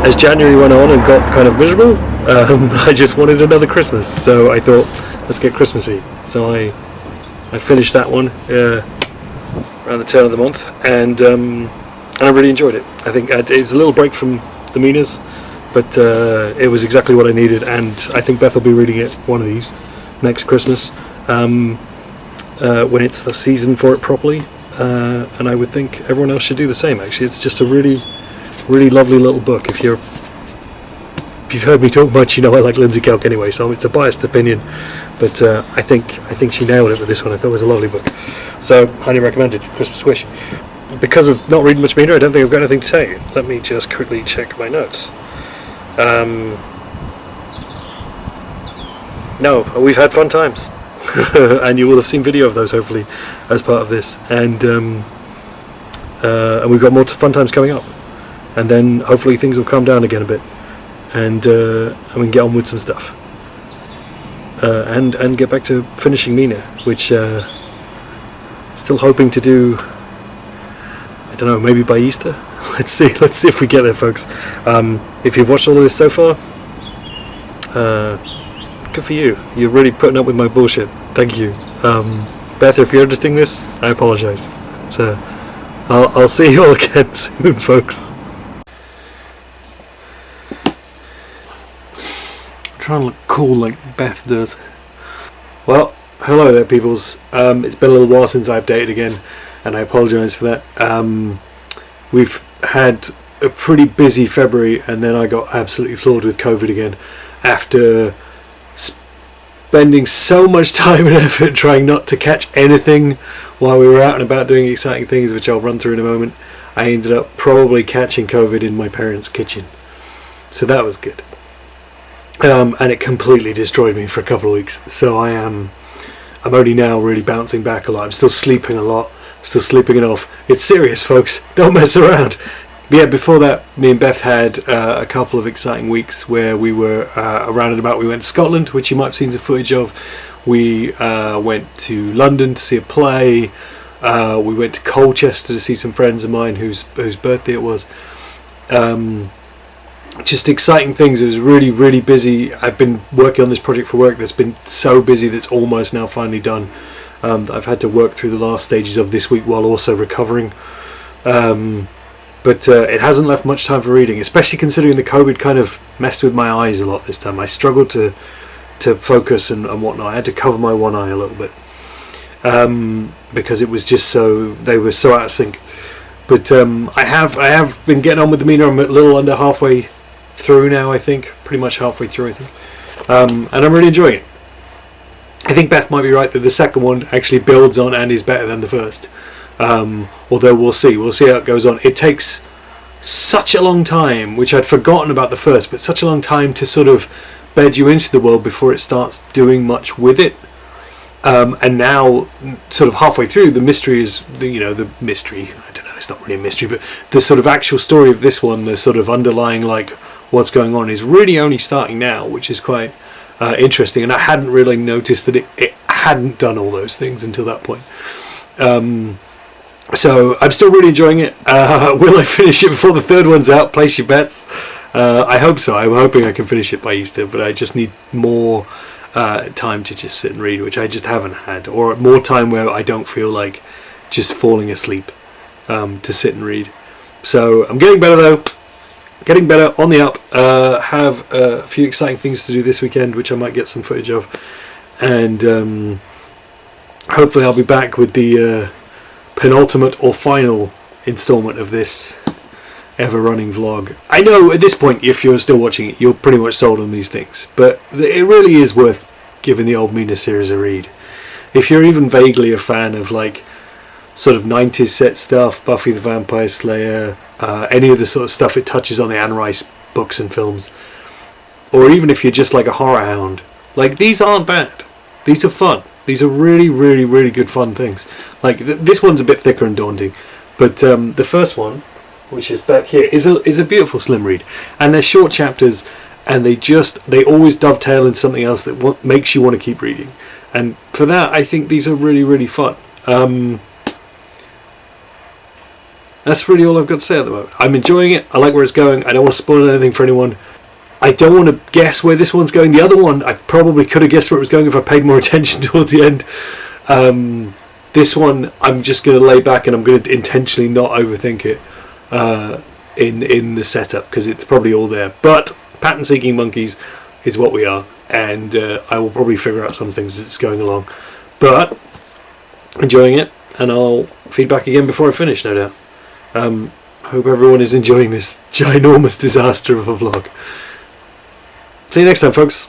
as January went on and got kind of miserable, I just wanted another Christmas, so I thought let's get Christmassy. So I finished that one around the turn of the month, and I really enjoyed it. I think it was a little break from the Minas, but it was exactly what I needed, and I think Beth will be reading it one of these next Christmas when it's the season for it properly. And I would think everyone else should do the same. Actually, it's just a really, really lovely little book. If you've heard me talk much, you know I like Lindsay Kelk anyway, so it's a biased opinion. But I think she nailed it with this one. I thought it was a lovely book, so highly recommended. Christmas Wish. Because of not reading much Mina, I don't think I've got anything to tell you. Let me just quickly check my notes. No, we've had fun times. And you will have seen video of those hopefully as part of this, and we've got more fun times coming up, and then hopefully things will calm down again a bit, and we can get on with some stuff. and get back to finishing Mina, which still hoping to do. I don't know, maybe by Easter. Let's see if we get there, folks. If you've watched all of this so far, good for you. You're really putting up with my bullshit. Thank you. Beth, if you're editing this, I apologise. So I'll see you all again soon, folks. I'm trying to look cool like Beth does. Well, hello there, peoples. It's been a little while since I updated again, and I apologise for that. We've had a pretty busy February, and then I got absolutely floored with COVID again after spending so much time and effort trying not to catch anything while we were out and about doing exciting things, which I'll run through in a moment. I ended up probably catching COVID in my parents' kitchen, so that was good. And it completely destroyed me for a couple of weeks. So I'm only now really bouncing back a lot. I'm still sleeping a lot, still sleeping it off. It's serious, folks. Don't mess around. But yeah, before that, me and Beth had a couple of exciting weeks where we were around and about. We went to Scotland, which you might have seen some footage of. We went to London to see a play. We went to Colchester to see some friends of mine whose birthday it was. Just exciting things. It was really, really busy. I've been working on this project for work that's been so busy that's almost now finally done. I've had to work through the last stages of this week while also recovering. But it hasn't left much time for reading, especially considering the COVID kind of messed with my eyes a lot this time. I struggled to focus and whatnot. I had to cover my one eye a little bit because it was just they were so out of sync. But I have been getting on with the Mina. I'm a little under halfway through now, I think. Pretty much halfway through, I think. And I'm really enjoying it. I think Beth might be right that the second one actually builds on and is better than the first. Although we'll see how it goes on. It takes such a long time, which I'd forgotten about the first, but such a long time to sort of bed you into the world before it starts doing much with it. And now, sort of halfway through, the mystery is, the mystery, I don't know, it's not really a mystery, but the sort of actual story of this one, the sort of underlying, like, what's going on is really only starting now, which is quite interesting. And I hadn't really noticed that it hadn't done all those things until that point. So I'm still really enjoying it. Will I finish it before the third one's out? Place your bets. I hope so. I'm hoping I can finish it by Easter, but I just need more time to just sit and read, which I just haven't had, or more time where I don't feel like just falling asleep to sit and read. So I'm getting better though. Getting better, on the up. Have a few exciting things to do this weekend, which I might get some footage of, and hopefully I'll be back with the penultimate or final installment of this ever-running vlog. I know at this point, if you're still watching it, you're pretty much sold on these things, but it really is worth giving the old Mina series a read. If you're even vaguely a fan of like sort of 90s set stuff, Buffy the Vampire Slayer, any of the sort of stuff it touches on the Anne Rice books and films, or even if you're just like a horror hound, like, these aren't bad. These are fun. These are really, really, really good fun things. Like, this one's a bit thicker and daunting, but the first one, which is back here, is a beautiful slim read, and they're short chapters, and they always dovetail in something else that makes you want to keep reading, and for that I think these are really, really fun. That's really all I've got to say at the moment. I'm enjoying it. I like where it's going. I don't want to spoil anything for anyone. I don't want to guess where this one's going. The other one, I probably could have guessed where it was going if I paid more attention towards the end. This one, I'm just going to lay back and I'm going to intentionally not overthink it in the setup, because it's probably all there. But pattern-seeking monkeys is what we are, and I will probably figure out some things as it's going along. But enjoying it, and I'll feedback again before I finish, no doubt. Hope everyone is enjoying this ginormous disaster of a vlog. See you next time, folks.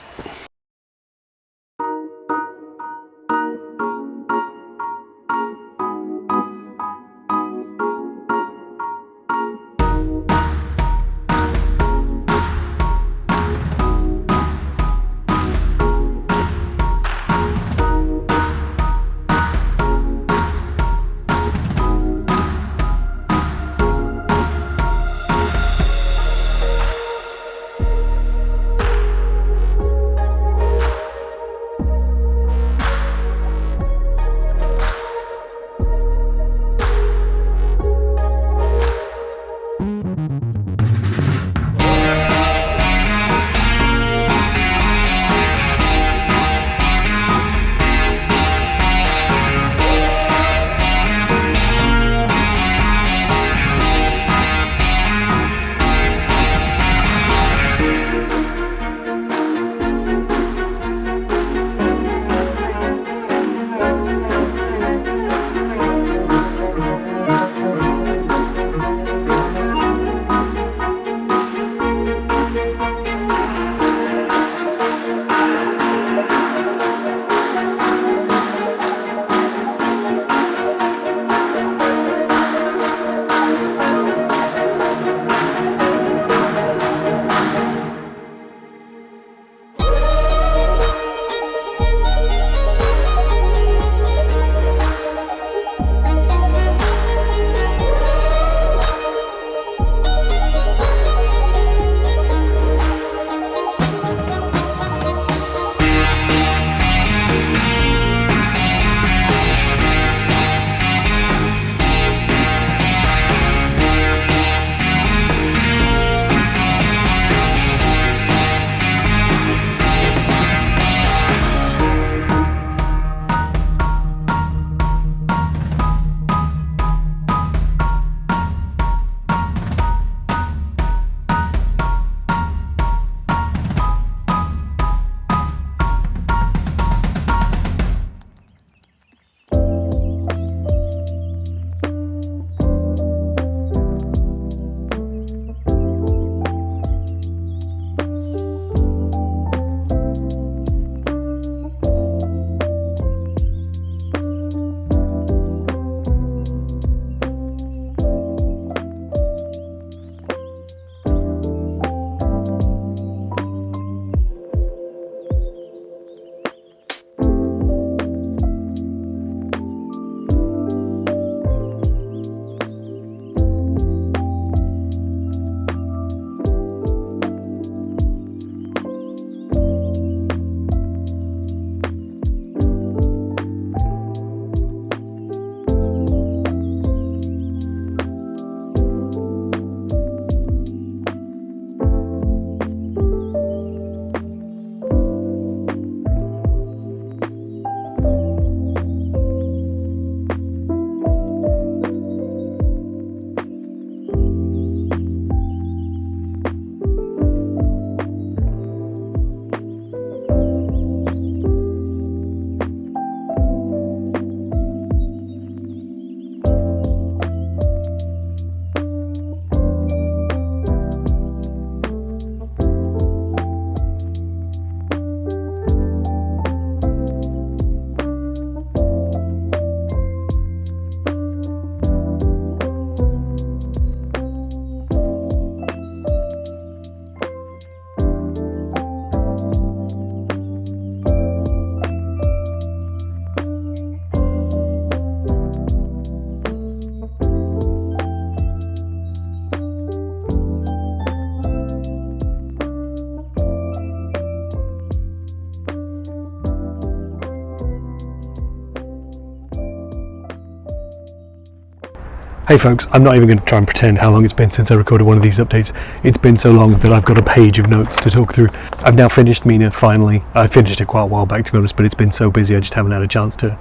Hey folks, I'm not even going to try and pretend how long it's been since I recorded one of these updates. It's been so long that I've got a page of notes to talk through. I've now finished Mina, finally. I finished it quite a while back, to be honest, but it's been so busy I just haven't had a chance to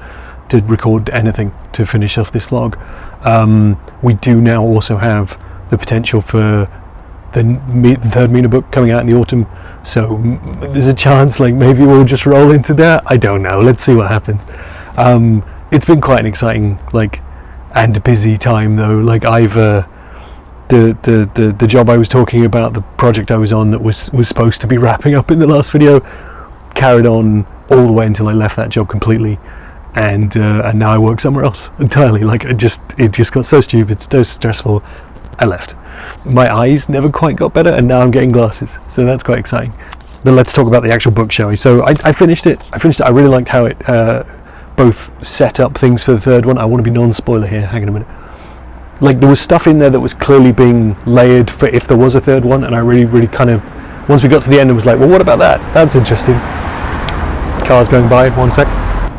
record anything to finish off this vlog. We do now also have the potential for the third Mina book coming out in the autumn, so there's a chance like maybe we'll just roll into that. I don't know, let's see what happens. It's been quite an exciting and busy time though. Like I've the job I was talking about, the project I was on that was supposed to be wrapping up in the last video, carried on all the way until I left that job completely, and now I work somewhere else entirely. Like it just got so stupid, so stressful, I left. My eyes never quite got better, and now I'm getting glasses, so that's quite exciting. But let's talk about the actual book, shall we? So I finished it. I really liked how it both set up things for the third one. I want to be non-spoiler here, hang on a minute. Like there was stuff in there that was clearly being layered for if there was a third one, and I really kind of, once we got to the end, it was like, well, what about that? That's interesting. Cars going by, one sec.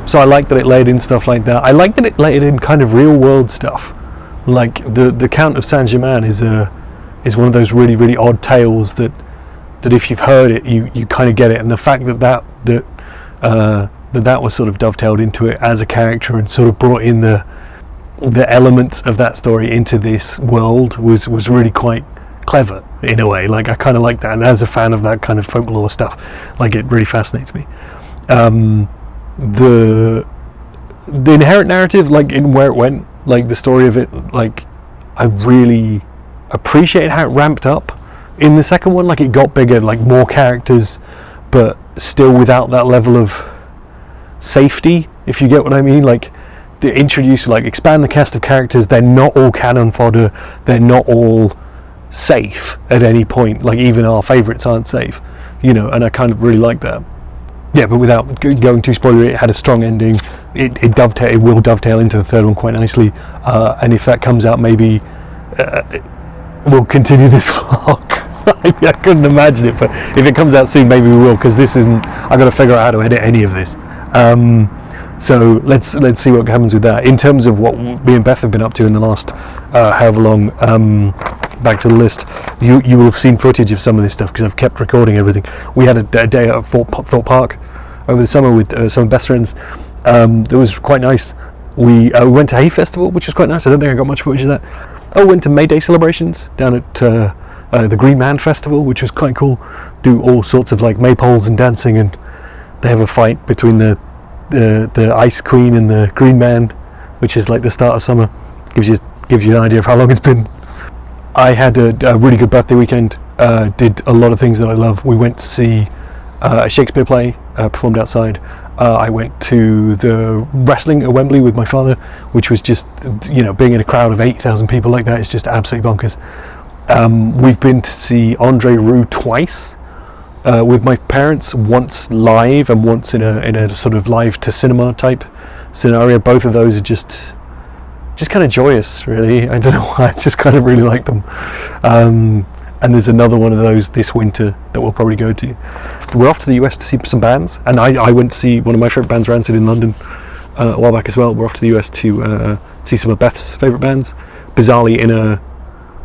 So I liked that it layered in stuff like that. I liked that it layered in kind of real world stuff. Like the Count of Saint-Germain is one of those really odd tales that if you've heard it, you kind of get it, and the fact that was sort of dovetailed into it as a character and sort of brought in the elements of that story into this world was really quite clever in a way. Like I kind of like that, and as a fan of that kind of folklore stuff, like it really fascinates me. The inherent narrative, like in where it went, like the story of it, like I really appreciated how it ramped up in the second one. Like it got bigger, like more characters, but still without that level of safety, if you get what I mean. Like they introduce, like expand the cast of characters. They're not all cannon fodder, they're not all safe at any point, like even our favourites aren't safe, and I kind of really like that. Yeah, but without going too spoilery, it had a strong ending. It will dovetail into the third one quite nicely, and if that comes out, maybe we'll continue this vlog. I couldn't imagine it, but if it comes out soon, maybe we will, because this isn't, I've got to figure out how to edit any of this. So let's see what happens with that. In terms of what me and Beth have been up to in the last however long, back to the list, you will have seen footage of some of this stuff because I've kept recording everything. We had a day at Thorpe Park over the summer with some best friends. That was quite nice. We went to Hay Festival, which was quite nice. I don't think I got much footage of that. I went to May Day celebrations down at the Green Man Festival, which was quite cool. Do all sorts of like maypoles and dancing, and they have a fight between the Ice Queen and the Green Man, which is like the start of summer. Gives you an idea of how long it's been. I had a really good birthday weekend. Did a lot of things that I love. We went to see a Shakespeare play performed outside. I went to the wrestling at Wembley with my father, which was just, being in a crowd of 8,000 people like that is just absolutely bonkers. We've been to see Andre Roux twice with my parents, once live and once in a sort of live to cinema type scenario. Both of those are just kind of joyous, really. I don't know why, I just kind of really like them. And there's another one of those this winter that we'll probably go to. We're off to the US to see some bands, and I went to see one of my favourite bands, Rancid, in London a while back as well. We're off to the US to see some of Beth's favourite bands, bizarrely in a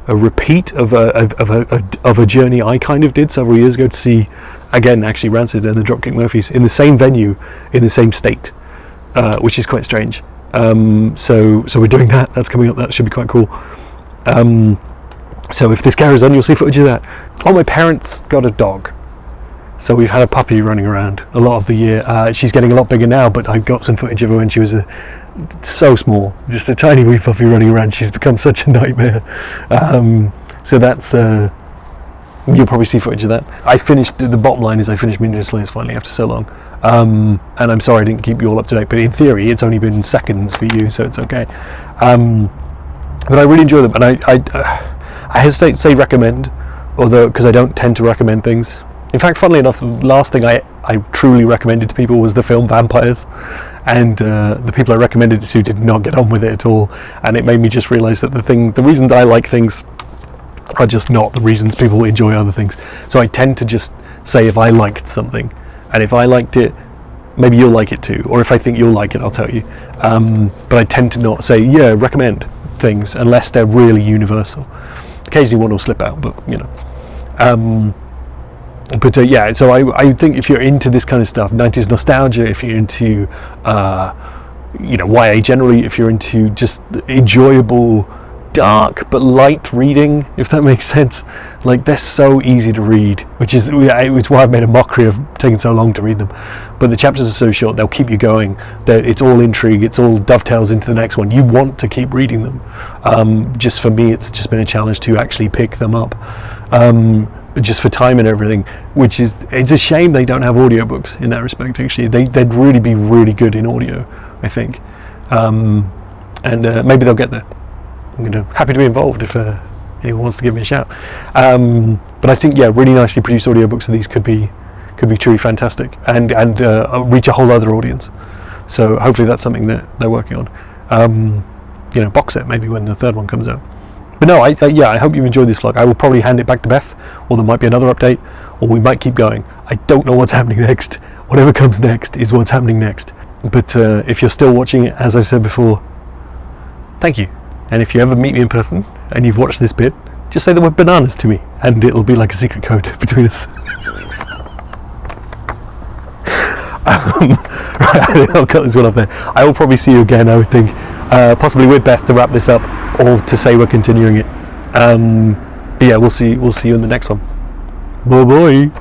repeat of a journey I kind of did several years ago to see, again, actually Rancid and the Dropkick Murphys in the same venue, in the same state, which is quite strange. So we're doing that. That's coming up. That should be quite cool. So if this carries on, you'll see footage of that. Oh, my parents got a dog, so we've had a puppy running around a lot of the year. She's getting a lot bigger now, but I got some footage of her when she was so small, just a tiny wee puppy running around. She's become such a nightmare. So that's you'll probably see footage of that. I finished. The bottom line is I finished Mina Slayers finally after so long. And I'm sorry I didn't keep you all up to date, but in theory it's only been seconds for you, so it's okay. But I really enjoy them, and I hesitate to say recommend, although because I don't tend to recommend things. In fact, funnily enough, the last thing I truly recommended to people was the film Vampires, and the people I recommended it to did not get on with it at all, and it made me just realise that the reason that I like things are just not the reasons people enjoy other things. So I tend to just say if I liked something, and if I liked it, maybe you'll like it too, or if I think you'll like it, I'll tell you. But I tend to not say, yeah, recommend, things unless they're really universal. Occasionally one will slip out, but you know. Yeah, so I think if you're into this kind of stuff, 90s nostalgia, if you're into YA generally, if you're into just enjoyable, dark but light reading, if that makes sense, like they're so easy to read, which is why I've made a mockery of taking so long to read them. But the chapters are so short, they'll keep you going. It's all intrigue, it's all dovetails into the next one. You want to keep reading them. Just for me, it's just been a challenge to actually pick them up. Just for time and everything, it's a shame they don't have audiobooks in that respect. Actually, they'd really be really good in audio, I think, and maybe they'll get there. I'm happy to be involved if anyone wants to give me a shout. But I think, yeah, really nicely produced audiobooks of these could be truly fantastic and reach a whole other audience. So hopefully that's something that they're working on. Box set maybe when the third one comes out. But no, I hope you've enjoyed this vlog. I will probably hand it back to Beth, or there might be another update, or we might keep going. I don't know what's happening next. Whatever comes next is what's happening next. But if you're still watching it, as I've said before, thank you. And if you ever meet me in person and you've watched this bit, just say the word bananas to me, and it'll be like a secret code between us. Right, I'll cut this one off there. I will probably see you again, I would think, possibly with Beth to wrap this up, or to say we're continuing it. But yeah, we'll see you in the next one. Bye bye.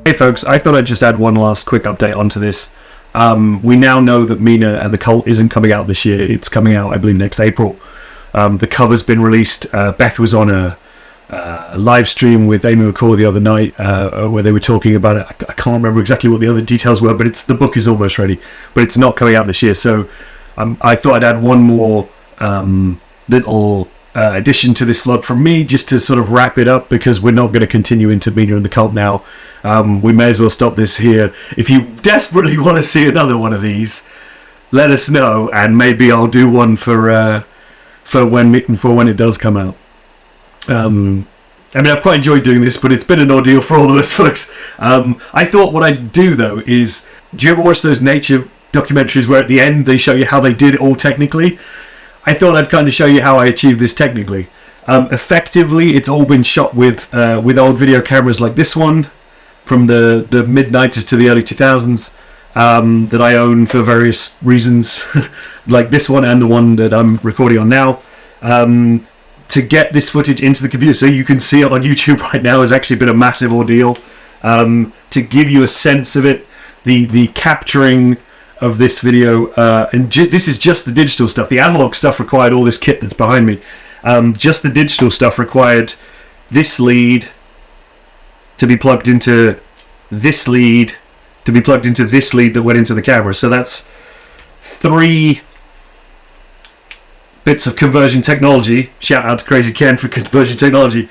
Hey folks, I thought I'd just add one last quick update onto this. We now know that Mina and the Cult isn't coming out this year. It's coming out, I believe, next April. The cover's been released. Beth was on a live stream with Amy McCall the other night where they were talking about it. I can't remember exactly what the other details were, but the book is almost ready. But it's not coming out this year, so I thought I'd add one more little addition to this vlog from me, just to sort of wrap it up, because we're not going to continue into Mina and the Cult now. We may as well stop this here. If you desperately want to see another one of these, let us know, and maybe I'll do one for when it does come out. I mean, I've quite enjoyed doing this, but it's been an ordeal for all of us folks. I thought what I'd do though is, do you ever watch those nature documentaries where at the end they show you how they did it all technically? I thought I'd kind of show you how I achieved this technically. Effectively, it's all been shot with old video cameras like this one from the mid-90s to the early 2000s that I own for various reasons, like this one and the one that I'm recording on now. To get this footage into the computer so you can see it on YouTube right now has actually been a massive ordeal. To give you a sense of it, the capturing of this video, and this is just the digital stuff. The analog stuff required all this kit that's behind me. Just the digital stuff required this lead to be plugged into this lead, to be plugged into this lead that went into the camera. So that's 3 bits of conversion technology. Shout out to Crazy Ken for conversion technology.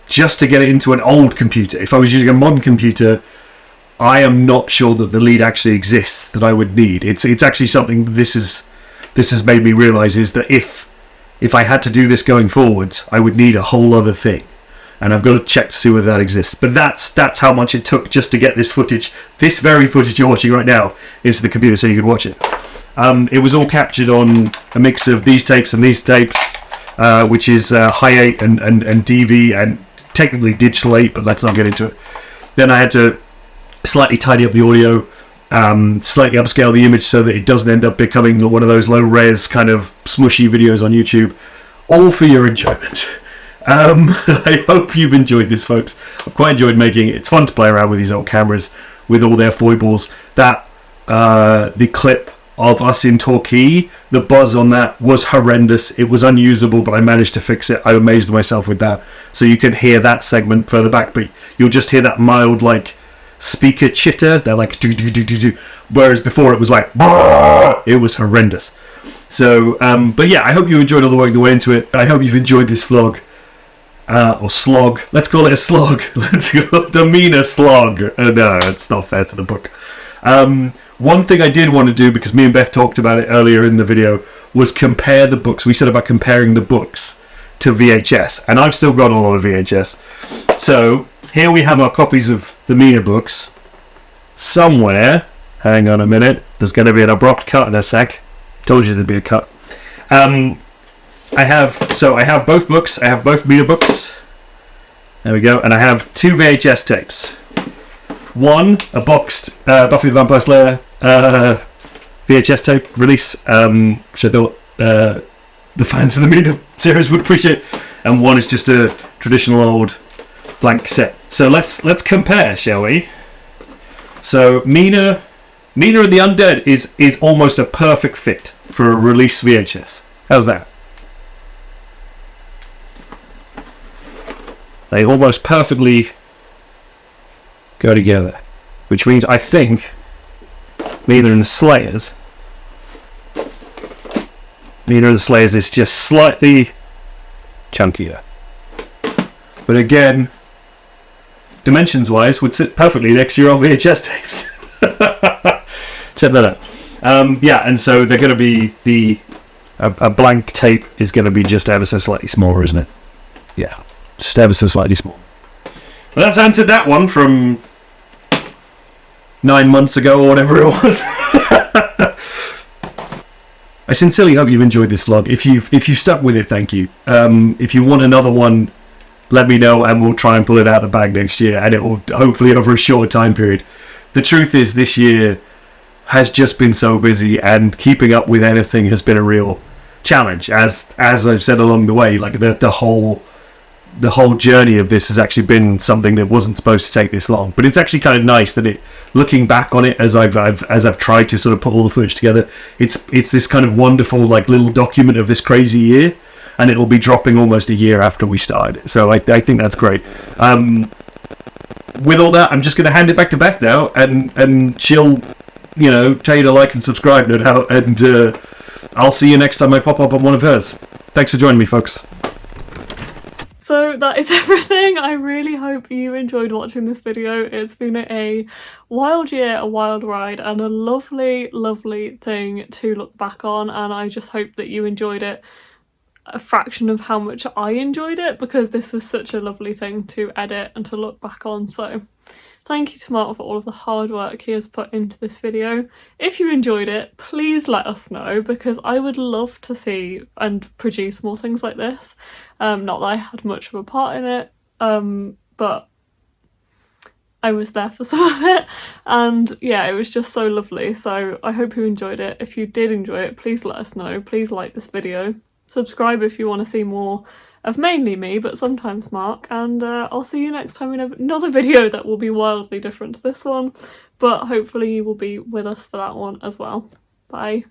Just to get it into an old computer. If I was using a modern computer, I am not sure that the lead actually exists that I would need. It's actually something this has made me realise, is that if I had to do this going forwards, I would need a whole other thing, and I've got to check to see whether that exists. But that's how much it took just to get this footage, this very footage you're watching right now, into the computer so you could watch it. It was all captured on a mix of these tapes and these tapes, which is High 8 and DV, and technically Digital 8, but let's not get into it. Then I had to slightly tidy up the audio, slightly upscale the image so that it doesn't end up becoming one of those low-res kind of smushy videos on YouTube. All for your enjoyment. I hope you've enjoyed this, folks. I've quite enjoyed making it. It's fun to play around with these old cameras with all their foibles. That the clip of us in Torquay, the buzz on that was horrendous. It was unusable, but I managed to fix it. I amazed myself with that. So you can hear that segment further back, but you'll just hear that mild, like, speaker chitter. They're like do do do do do, whereas before it was like it was horrendous. So, but yeah, I hope you enjoyed all the work that went into it. I hope you've enjoyed this vlog. Or slog. Let's call it a slog. Let's go the Mina slog. No, it's not fair to the book. One thing I did want to do, because me and Beth talked about it earlier in the video, was compare the books. We said about comparing the books to VHS, and I've still got a lot of VHS. So here we have our copies of the Mina books. Somewhere, hang on a minute, there's going to be an abrupt cut in a sec. Told you there'd be a cut. I have both books. I have both Mina books. There we go. And I have 2 VHS tapes. One, a boxed Buffy the Vampire Slayer VHS tape release, which I thought the fans of the Mina series would appreciate. And one is just a traditional old blank cassette. So let's compare, shall we? So Mina and the Undead is almost a perfect fit for a release VHS. How's that? They almost perfectly go together, which means I think Mina and the Slayers is just slightly chunkier, but again, dimensions-wise, would sit perfectly next to your old VHS tapes. Check that out. Yeah, and so they're going to be a blank tape is going to be just ever so slightly smaller, isn't it? Yeah. Just ever so slightly small. Well, that's answered that one from 9 months ago or whatever it was. I sincerely hope you've enjoyed this vlog. If you've stuck with it, thank you. If you want another one, let me know and we'll try and pull it out of the bag next year, and it will hopefully over a short time period. The truth is, this year has just been so busy, and keeping up with anything has been a real challenge. As I've said along the way, like the whole journey of this has actually been something that wasn't supposed to take this long. But it's actually kind of nice that looking back on it as I've tried to sort of put all the footage together, it's this kind of wonderful like little document of this crazy year, and it will be dropping almost a year after we started. So I think that's great. With all that, I'm just going to hand it back to Beth now, and she'll tell you to like and subscribe, no doubt, and I'll see you next time I pop up on one of hers. Thanks for joining me, folks. So that is everything. I really hope you enjoyed watching this video. It's been a wild year, a wild ride, and a lovely, lovely thing to look back on, and I just hope that you enjoyed it a fraction of how much I enjoyed it, because this was such a lovely thing to edit and to look back on. So thank you to Mark for all of the hard work he has put into this video. If you enjoyed it, please let us know, because I would love to see and produce more things like this. Not that I had much of a part in it, but I was there for some of it, and yeah, it was just so lovely. So I hope you enjoyed it. If you did enjoy it, please let us know. Please like this video. Subscribe if you want to see more of mainly me, but sometimes Mark, and I'll see you next time in another video that will be wildly different to this one, but hopefully you will be with us for that one as well. Bye.